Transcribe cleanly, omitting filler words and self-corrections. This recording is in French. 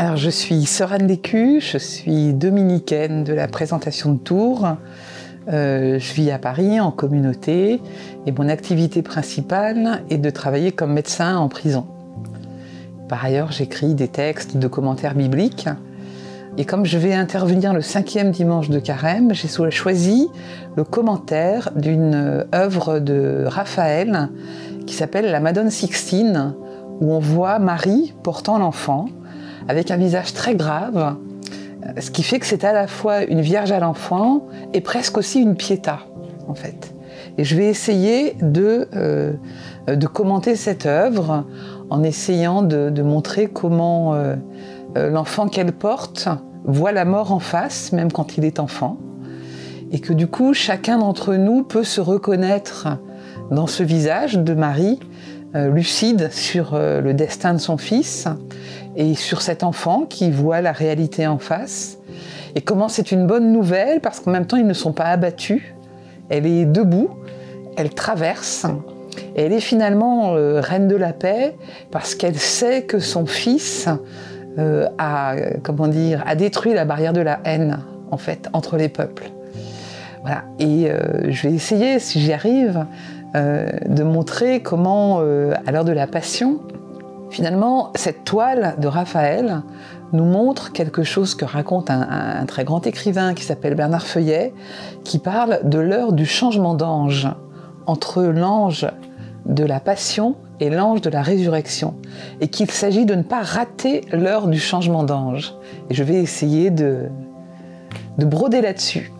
Alors, je suis sœur Anne Lécu, je suis dominicaine de la Présentation de Tours. Je vis à Paris en communauté et mon activité principale est de travailler comme médecin en prison. Par ailleurs, j'écris des textes de commentaires bibliques. Et comme je vais intervenir le 5e dimanche de Carême, j'ai choisi le commentaire d'une œuvre de Raphaël qui s'appelle La Madone Sixtine, où on voit Marie portant l'enfant avec un visage très grave, ce qui fait que c'est à la fois une Vierge à l'enfant et presque aussi une Pietà, en fait. Et je vais essayer de commenter cette œuvre en essayant de montrer comment l'enfant qu'elle porte voit la mort en face, même quand il est enfant, et que du coup, chacun d'entre nous peut se reconnaître dans ce visage de Marie, lucide sur le destin de son fils, et sur cet enfant qui voit la réalité en face, et comment c'est une bonne nouvelle, parce qu'en même temps, ils ne sont pas abattus, elle est debout, elle traverse, et elle est finalement reine de la paix, parce qu'elle sait que son fils a détruit la barrière de la haine, en fait, entre les peuples. Voilà. Et je vais essayer, si j'y arrive, de montrer comment, à l'heure de la Passion, finalement, cette toile de Raphaël nous montre quelque chose que raconte un très grand écrivain qui s'appelle Bernard Feuillet, qui parle de l'heure du changement d'ange, entre l'ange de la Passion et l'ange de la résurrection, et qu'il s'agit de ne pas rater l'heure du changement d'ange. Et je vais essayer de broder là-dessus.